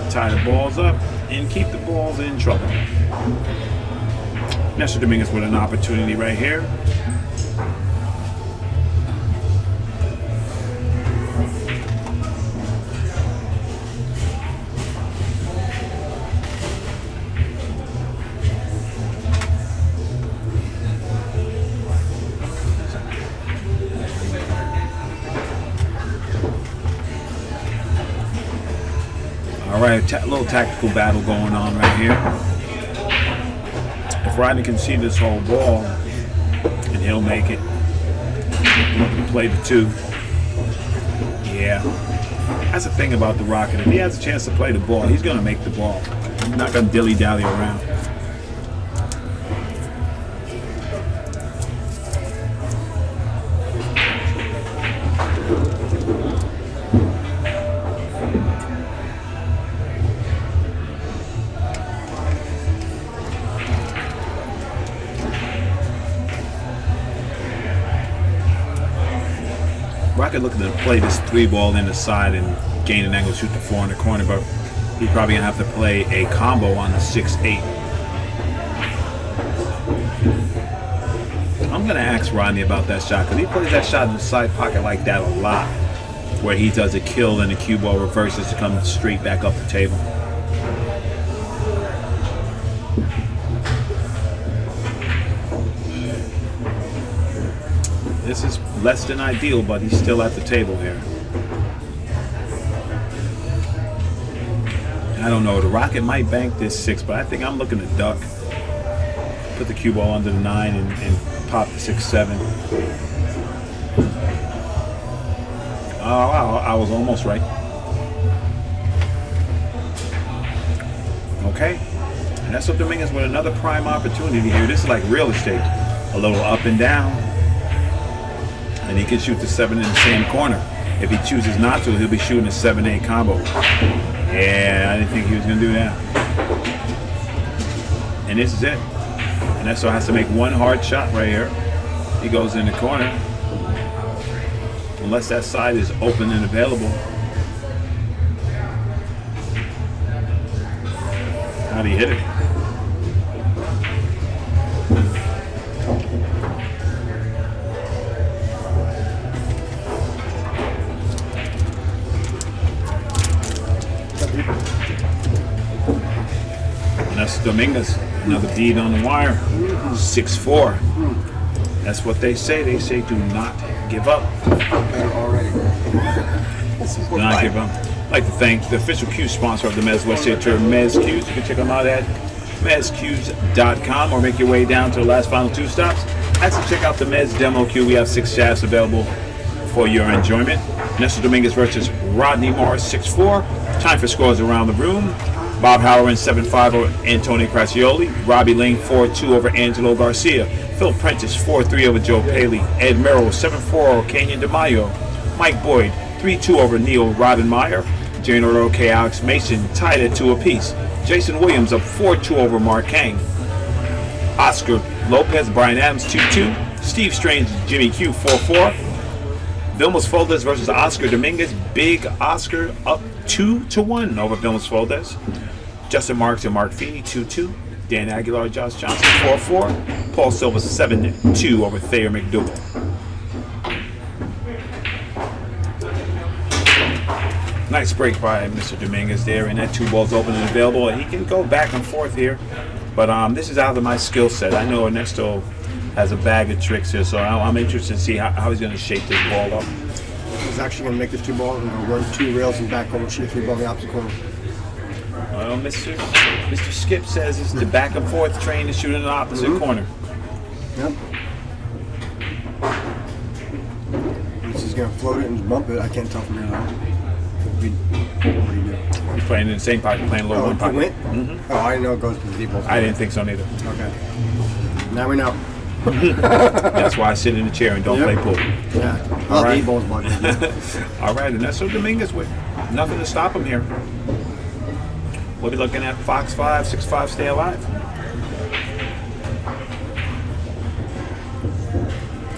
Tie the balls up and keep the balls in trouble. Mr. Dominguez with an opportunity right here. All right, little tactical battle going on right here. If Rodney can see this whole ball, and he'll make it. He play the 2. Yeah. That's the thing about the Rocket. If he has a chance to play the ball, he's going to make the ball. He's not going to dilly-dally around. Rocket looking to play this 3-ball in the side and gain an angle, shoot the 4 in the corner, but He's probably gonna have to play a combo on the 6-8. I'm gonna ask Rodney about that shot because he plays that shot in the side pocket like that a lot, where he does a kill and the cue ball reverses to come straight back up the table. This is less than ideal, but he's still at the table here. I don't know. The Rocket might bank this 6, but I think I'm looking to duck. Put the cue ball under the 9 and pop the 6-7. Oh, wow, I was almost right. Okay. Ernesto Dominguez with another prime opportunity here. This is like real estate. A little up and down. And he can shoot the 7 in the same corner. If he chooses not to, he'll be shooting a 7-8 combo. Yeah, I didn't think he was going to do that. And this is it. Ernesto has to make one hard shot right here. He goes in the corner. Unless that side is open and available. How do you hit it? Ernesto Dominguez, another bead on the wire. 6-4. That's what they say. They say do not give up. Already. Do not give up. I'd like to thank the official Q sponsor of the Mez West State Tour, Mez Qs. You can check them out at mezqs.com or make your way down to the last final 2 stops. Also check out the Mez Demo Q. We have 6 shafts available for your enjoyment. Ernesto Dominguez versus Rodney Morris, 6-4. Time for scores around the room. Bob Halloran 7-5 over Antonio Cracioli. Robbie Lane 4-2 over Angelo Garcia. Phil Prentice 4-3 over Joe Paley. Ed Merrill 7-4 over Kenyon DeMaio. Mike Boyd 3-2 over Neil Roddenmeyer. Jane Oroke, Alex Mason tied at 2 apiece. Jason Williams up 4-2 over Mark Kang. Oscar Lopez, Brian Adams 2-2. Steve Strange, Jimmy Q 4-4. Vilmos Folders versus Oscar Dominguez. Big Oscar up 2-1 over Vilmos Folders. Justin Marks and Mark Feeney 2-2. Dan Aguilar, Josh Johnson 4-4. Paul Silva 7-2 over Thayer McDougal. Nice break by Mr. Dominguez there, and that 2 balls open and available. He can go back and forth here, but this is out of my skill set. I know Ernesto has a bag of tricks here, so I'm interested to see how he's going to shape this ball up. He's actually going to make this 2 ball and run 2 rails and back over, shoot a 3 ball in the opposite corner. Well, Mr. Skip says it's the back and forth train to shoot in the opposite corner. Yep. This is going to float it and bump it. I can't tell from here now. What do you do? He's playing in the same pocket, playing a low one pocket. Went? Oh, I didn't know it goes to the deep balls. I didn't think so neither. Okay. Now we know. That's why I sit in the chair and don't play pool. Yeah. All right. The 8 balls bugging. All right, Ernesto Dominguez with nothing to stop him here. We'll be looking at Fox 5, 6-5, stay alive.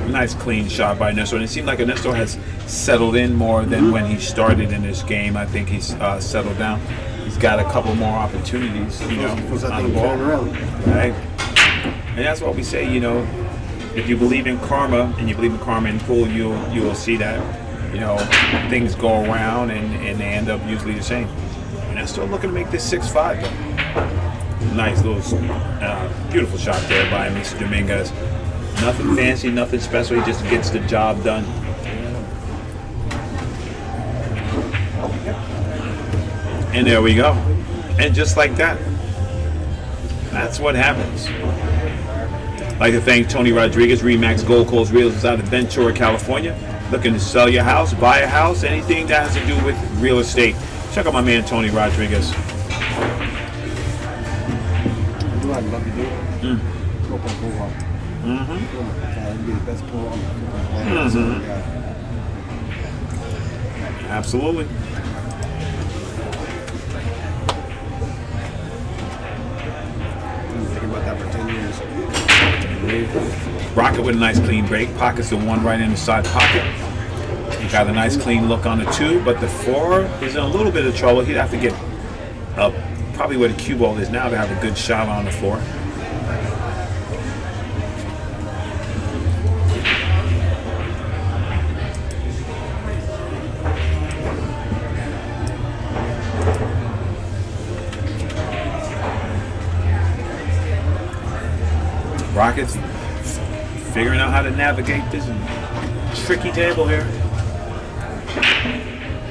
Nice clean shot by Ernesto, and it seemed like Ernesto has settled in more than when he started in this game. I think he's settled down. He's got a couple more opportunities, on the ball. Right? And that's what we say, if you believe in karma and you believe in karma in pool, you will see that, things go around and they end up usually the same. And they're still looking to make this 6-5 though. Nice little, beautiful shot there by Mr. Dominguez. Nothing fancy, nothing special. He just gets the job done. And there we go. And just like that, that's what happens. I'd like to thank Tony Rodriguez, Remax Gold Coast Realtors out of Ventura, California. Looking to sell your house, buy a house, anything that has to do with real estate. Check out my man Tony Rodriguez. I'd love to do it. Go play pool hall. That'd be the best pool on the planet. Absolutely. Thinking about that for 10 years. Rocket with a nice clean break. Pockets the 1 right in the side pocket. He got a nice clean look on the 2, but the 4 is in a little bit of trouble. He'd have to get up probably where the cue ball is now to have a good shot on the floor. Rockets figuring out how to navigate this tricky table here.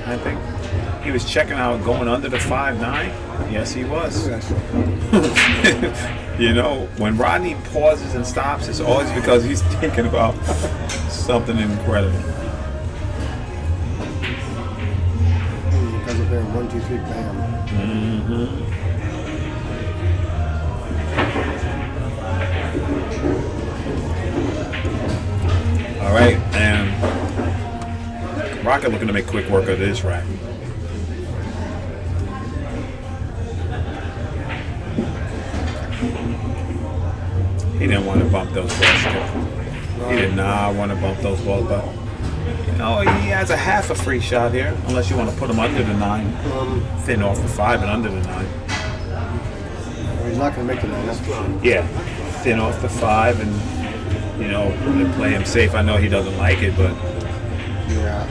I think he was checking out going under the 5-9. Yes, he was. You know, when Rodney pauses and stops, it's always because he's thinking about something incredible. Because of there, 1, 2, 3, bam. Mm-hmm. All right, and Rocket looking to make quick work of this rack. He didn't want to bump those balls. He did not want to bump those balls, but you know, he has a half a free shot here, unless you want to put him under the 9, thin off the 5 and under the 9. Well, he's not going to make the 9. That's fine. Yeah, thin off the 5 and, you know, play him safe. I know he doesn't like it, but Yeah.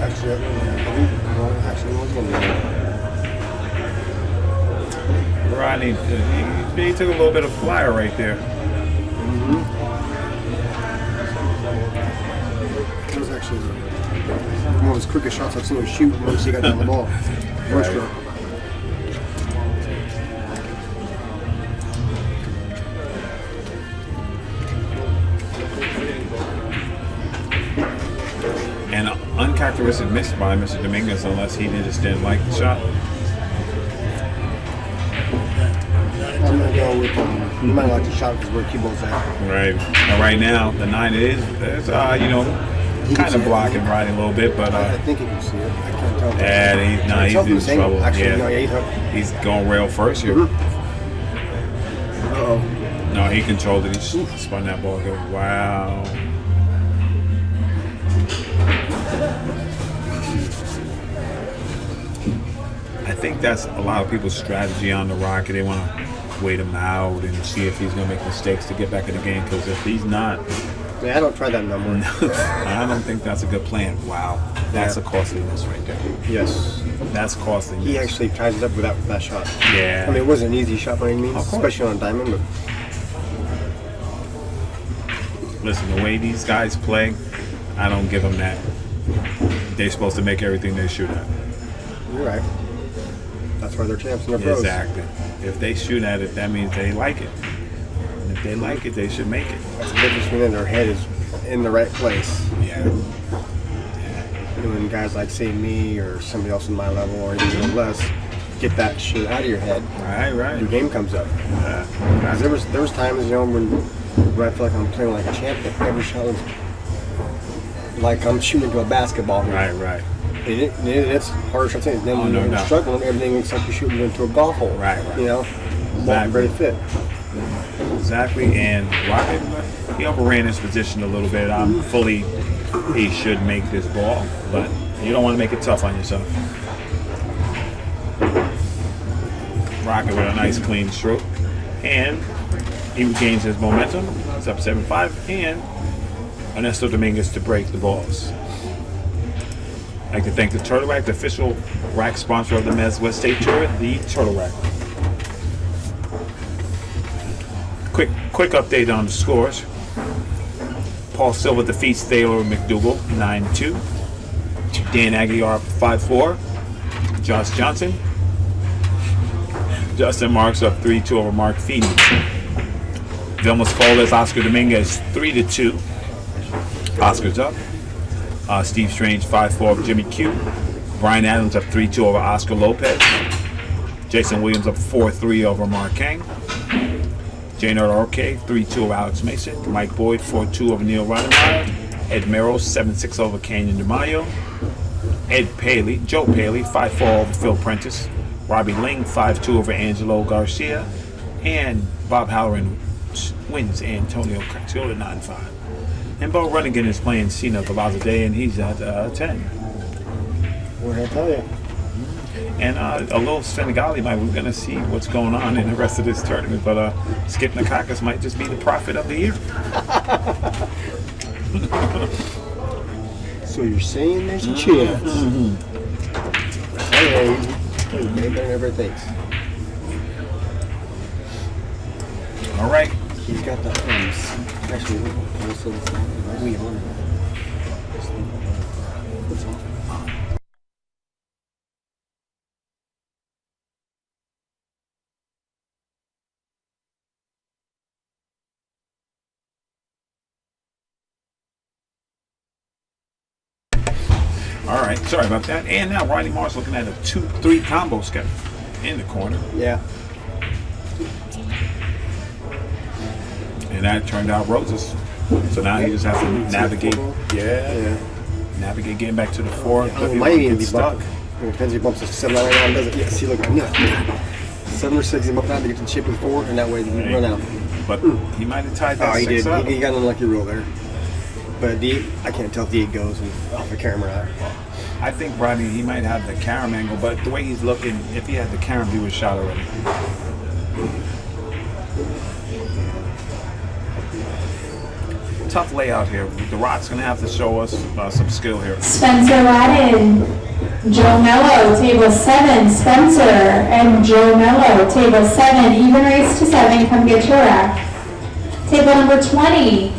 Actually, I was going to Rodney, he took a little bit of flyer right there. That was actually one of his quickest shots I've seen him shoot once he got down the ball. First Right. row. And an uncharacteristic miss by Mr. Dominguez, unless he just didn't like the shot. I'm going to go with you might like the shot because where Q-ball's at. Right. And right now, the 9 is you know, He kind can of see blocking it. Rodney a little bit, but I think you can see it. I can't tell. and he's I can't tell from the in same- trouble. Actually, no, Yeah, he's up. he's going rail first here. Uh-oh. No, he controlled it. He spun that ball good. Wow. I think that's a lot of people's strategy on the Rocket. They want to wait him out and see if he's going to make mistakes to get back in the game. Because if he's not, Yeah, I don't try that no more. I don't think that's a good plan. Wow. That's Yeah. a costly miss right there. Yes. That's costly. He miss. actually ties it up with that shot. Yeah. I mean, it wasn't an easy shot by any means, Of course. especially on a diamond, but Listen, the way these guys play, I don't give them that. They're supposed to make everything they shoot at. you're right. That's why they're champs and they're pros. Exactly. If they shoot at it, that means they like it. And if they like it, they should make it. That's the difference between their head is in the right place. Yeah. And when guys like, say, me or somebody else in my level or even less get that shit out of your head, Right. your game comes up. Yeah. Because there was times, you know, when I feel like I'm playing like a champ, that every shot was like I'm shooting into a basketball. Right. It's harder shots. Then Oh, when no you're doubt. struggling, everything looks like you're shooting into a golf hole. Right. You know, Exactly. not very fit. Exactly. And Rocket, he overran his position a little bit. He should make this ball, but you don't want to make it tough on yourself. Rocket with a nice clean stroke. And he regains his momentum. It's up 7-5. And Ernesto Dominguez to break the balls. I'd like to thank the Turtle Rack, the official rack sponsor of the Mez West State Tour, the Turtle Rack. Quick update on the scores. Paul Silva defeats Thaler McDougal 9-2. Dan Aguiar 5-4. Josh Johnson. Justin Marks up 3-2 over Mark Feeney. Vilmas Foles, Oscar Dominguez 3-2. Oscar's up. Steve Strange 5-4 over Jimmy Q. Brian Adams up 3-2 over Oscar Lopez. Jason Williams up 4-3 over Mark Kang. Jaynard Orke 3-2 over Alex Mason. Mike Boyd 4-2 over Neil Roddenmeyer. Ed Merrill 7-6 over Canyon DeMaio. Joe Paley 5-4 over Phil Prentice. Robbie Ling 5-2 over Angelo Garcia. And Bob Halloran wins Antonio Caxiota 9-5. And Bo Runnigan is playing Cena Gavazadeh, and he's at 10. We're going to tell you. And a little Senegali might. We're going to see what's going on in the rest of this tournament. But Skip Nakakis might just be the prophet of the year. So you're saying there's a chance? Hey, whatever it takes. All right. He's got the actually, also we own it. What's off? All right. Sorry about that. And now Rodney Marsh looking at a 2-3 combo schedule in the corner. Yeah. And that turned out roses. So now he just has to navigate. Yeah. Navigate getting back to the 4. It might even be buck. It depends if he bumps a 7 out and does it. Yeah, see, look, no. 7 or 6, he bumped out to get to the chip with 4, and that way he can run out. But he might have tied that Oh, he 6 did. up. He got an unlucky roll there. But I can't tell if the 8 goes off the camera or not. I think Rodney, he might have the carom angle, but the way he's looking, if he had the carom, he was shot already. Tough layout here. The Rock's going to have to show us some skill here. Spencer Ladden, Joe Mello, table 7. Spencer and Joe Mello, table 7. Even race to 7. Come get your rack. Table number 20.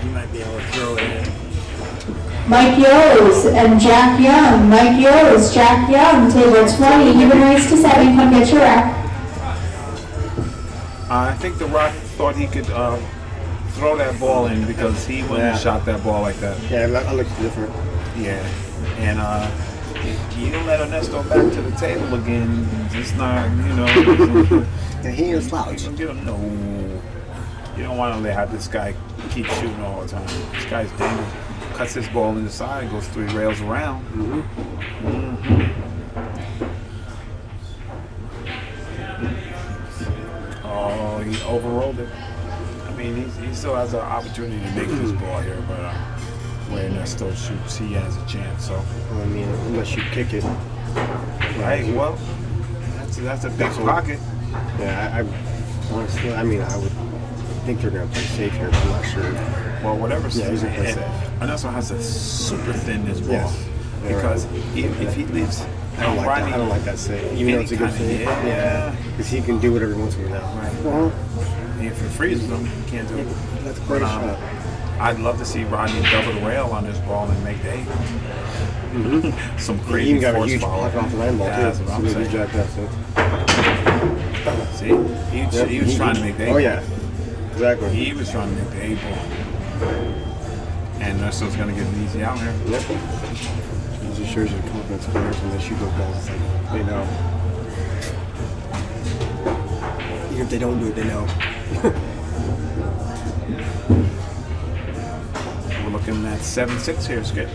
You might be able to throw it in. Mike Yos and Jack Young. Mike Yos, Jack Young, table 20. Even race to 7. Come get your rack. I think the Rock thought he could throw that ball in because he wouldn't have shot that ball like that. Yeah, that looks different. Yeah. And you don't let Ernesto back to the table again. It's not, Yeah, he ain't a slouch. no. You don't want to have this guy keep shooting all the time. This guy's dangerous. Cuts his ball in the side, goes 3 rails around. Oh, he overrolled it. I mean, he still has an opportunity to make this ball here, but where Ernesto shoots, he has a chance. So, I mean, unless you kick it. right, well, that's a big pocket. Yeah, I honestly, I mean, I would think they're going to play safe here, but I'm not sure. Well, whatever. Yeah, he's gonna play safe. Ernesto has to super thin this ball Yes. Yeah, because if he leaves, I don't like that. I don't like that save. Even though it's a good save. Yeah. Because he can do whatever he wants with it now. Right. Well, If it freezes him, he can't do it. that's a great shot. I'd love to see Rodney double the rail on this ball and make the 8. Some He crazy even got a force huge follow. block off the line ball, Yeah, too. that's what I'm So saying. he jacked up, so. See, he was trying to make the 8. Oh, yeah. Exactly. He was trying to make the 8 ball. And Ernesto's going to get an easy out here. Yep. It just shows you the confidence of players when they shoot those balls. It's like, they know. Even if they don't do it, they know. We're looking at 7-6 here, Skip.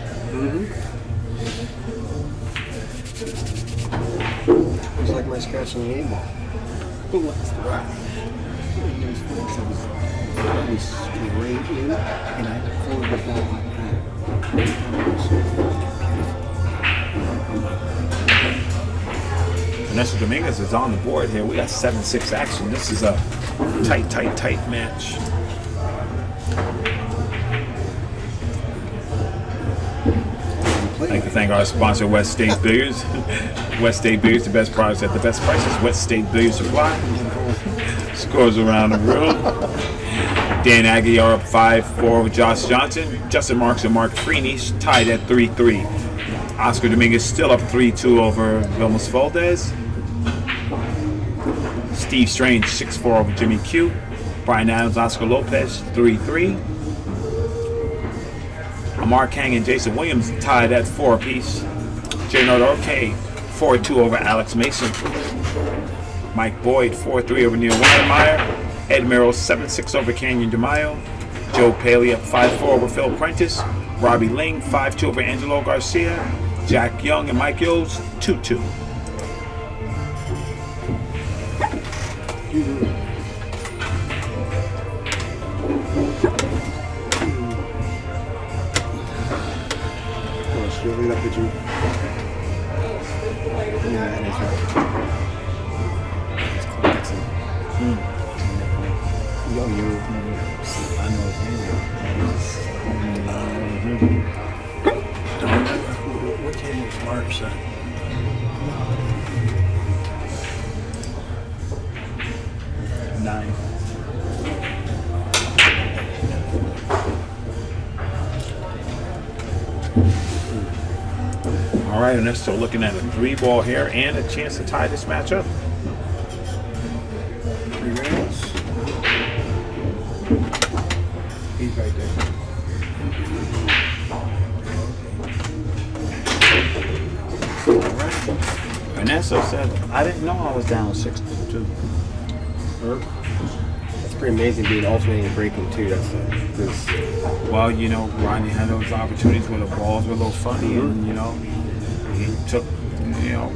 It's like my scratching the 8 ball. What's the rock? I was straight in, and I pulled the ball like that. Ernesto Dominguez is on the board here. We got 7-6 action. This is a tight match. I'd like to thank our sponsor, West State Billiards. West State Billiards, the best products at the best prices. West State Billiards Supply. Scores around the room. Dan Aguiar up 5-4 over Josh Johnson. Justin Marks and Mark Freeney tied at 3-3. Oscar Dominguez still up 3-2 over Vilmos Valdez. Steve Strange 6-4 over Jimmy Q. Brian Adams, Oscar Lopez 3-3. Amar Kang and Jason Williams tied at 4 apiece. J-Nard Orkay 4-2 over Alex Mason. Mike Boyd 4-3 over Neil Weinmeier. Ed Merrill 7-6 over Canyon DeMaio. Joe Paley up 5-4 over Phil Prentice. Robbie Ling 5-2 over Angelo Garcia. Jack Young and Mike Yos 2-2. Leave it up to you. 9. All right, Ernesto looking at a 3-ball here and a chance to tie this match up. 3 rounds. He's right there. Ernesto said, I didn't know I was down 6-2. That's pretty amazing being alternating and breaking too. That's because Well, you know, Rodney had those opportunities where the balls were a little funny, and you know, he took, you know,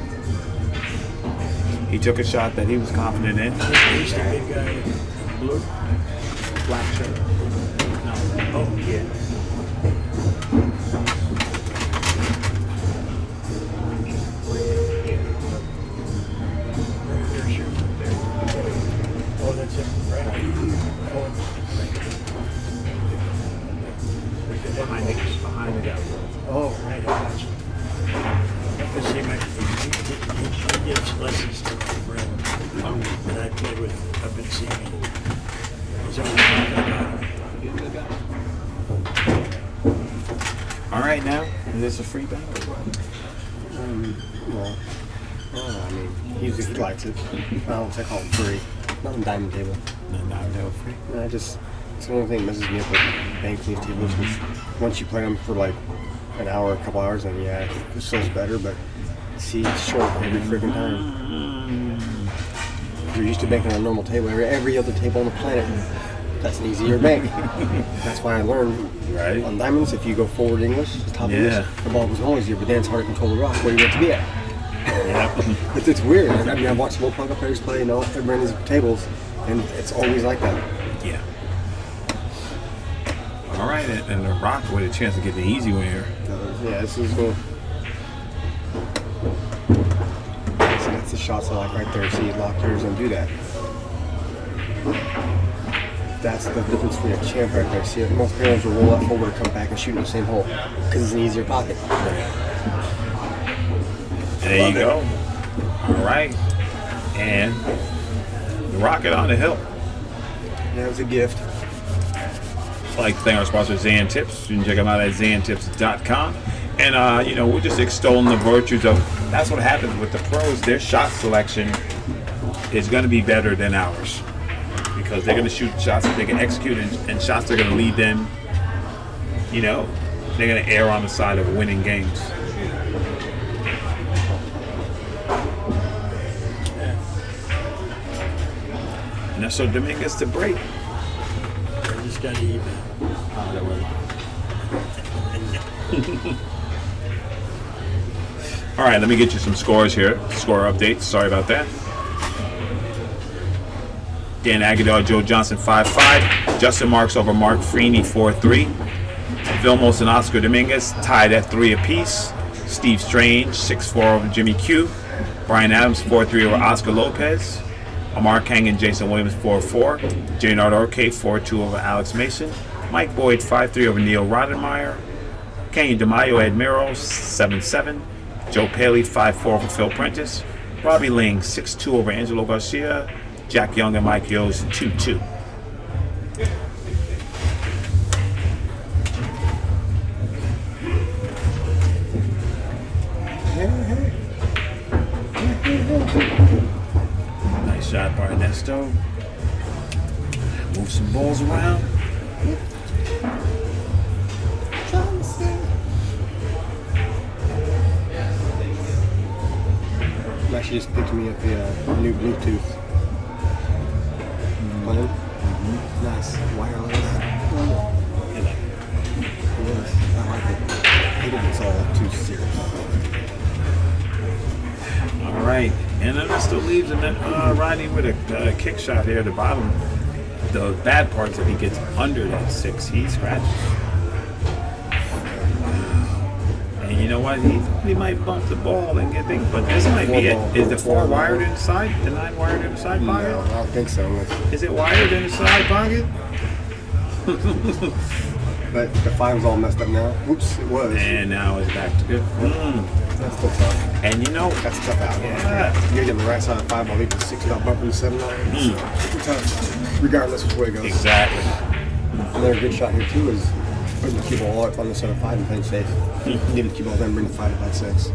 he took a shot that he was confident in. He's the big guy in blue. Black shirt. No. Oh, yeah. Oh, that's it, right? Behind the guy. Oh, right. Because he gives lessons to my friend that I play with up in Seaman. He's always talking about it. All right, now is this a free bet? well, I mean, he likes it. I don't say call it free. Not on diamond table. No free. No, it's the only thing that messes me up with bank these tables. Is once you play them for like an hour, a couple hours, then yeah, it feels better. But see, it's short every freaking time. You're used to banking on a normal table. Every other table on the planet, that's an easier bank. That's why I learned Right. on diamonds. If you go forward English, top Yeah. English, the ball goes always easier. But then it's hard to control the rock where you want to be at. Yeah. It's weird. I mean, I've watched low poker players play, you know, everybody on these tables, and it's always like that. Yeah. All right, and the rock with a chance to get the easy one here. Yeah, this is cool. See, that's the shots I like right there. See, a lot of players don't do that. That's the difference between a champ right there. See, most players will roll that forward and come back and shoot in the same hole because it's an easier pocket. There you go. All right, and the rocket on the hill. Yeah, it was a gift. I'd like to thank our sponsor, Zan Tips. You can check them out at zantips.com. And, you know, we're just extolling the virtues of, that's what happens with the pros. Their shot selection is going to be better than ours because they're going to shoot shots that they can execute and shots that are going to lead them, you know, they're going to err on the side of winning games. Ernesto Dominguez to break. I just got to even. All right, let me get you some scores here. Score updates. Sorry about that. Dan Aguilar, Joe Johnson 5-5. Justin Marks over Mark Freeney 4-3. Vilmos and Oscar Dominguez tied at 3 apiece. Steve Strange 6-4 over Jimmy Q. Brian Adams 4-3 over Oscar Lopez. Amar Kang and Jason Williams 4-4. Jaynard Orke 4-2 over Alex Mason. Mike Boyd 5-3 over Neil Rodenmeyer. Kenny DeMayo Admiral 7-7. Joe Paley 5-4 over Phil Prentice. Robbie Ling 6-2 over Angelo Garcia. Jack Young and Mike Yos 2-2. Nice shot by Ernesto. Move some balls around. I'm actually just picked me up the new Bluetooth plan. Nice wireless. Yes, I like it. I hate it. It's all too serious. All right, and Ernesto leaves, and then Rodney with a kick shot here at the bottom. The bad part's if he gets under that 6, he scratches. And you know what? He might bump the ball and get things, but this might be it. Is the 4 wired inside? The 9 wired in the side pocket? No, I don't think so. Is it wired in the side pocket? But the 5 was all messed up now. Oops, it was. And now it's back to good. That's still tough. And you know, That's a tough out. Yeah. You gotta get the right side of the 5 ball, leave the 6 without bumping the 7 line. It's tough, regardless which way it goes. exactly. Another good shot here too is putting the cue ball up on the center 5 and playing safe. You need the cue ball then bring the 5 to that 6.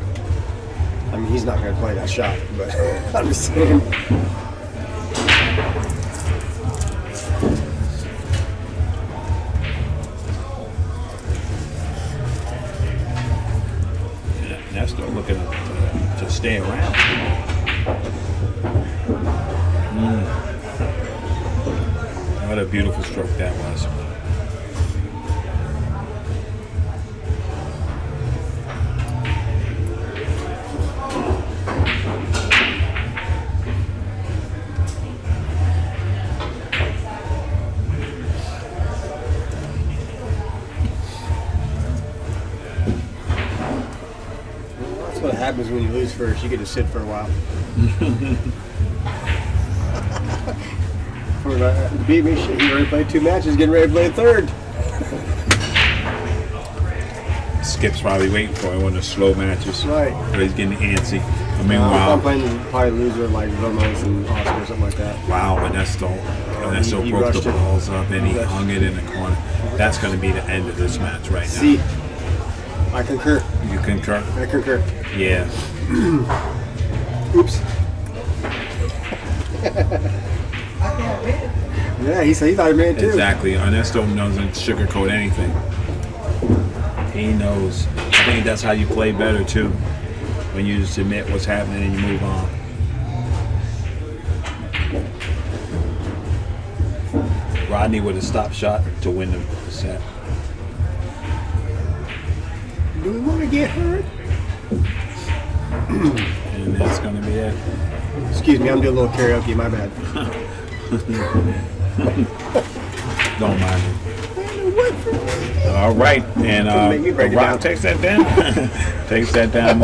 I mean, he's not going to play that shot, but I'm just saying. Ernesto looking to stay around. What a beautiful stroke that was. That's what happens when you lose first. You get to sit for a while. Beat me, shit. He already played 2 matches, getting ready to play a 3rd. Skip's probably waiting for him when the slow matches. Right. But he's getting antsy. I'm Meanwhile, playing probably loser like Dominguez and Oscar or something like that. wow, Ernesto He broke rushed the it. balls up and he He rushed hung it in the corner. That's going to be the end of this match right now. See, I concur. You concur? I concur. Yeah. Oops. Yeah, he said he thought he made it too. Exactly. Ernesto doesn't sugarcoat anything. He knows. I think that's how you play better too. When you just admit what's happening and you move on. Rodney with a stop shot to win the set. Do we want to get hurt? And that's going to be it. Excuse me, I'm doing a little karaoke, my bad. Don't mind me. All right. And Make me break it Rock down. takes that down. Takes that down.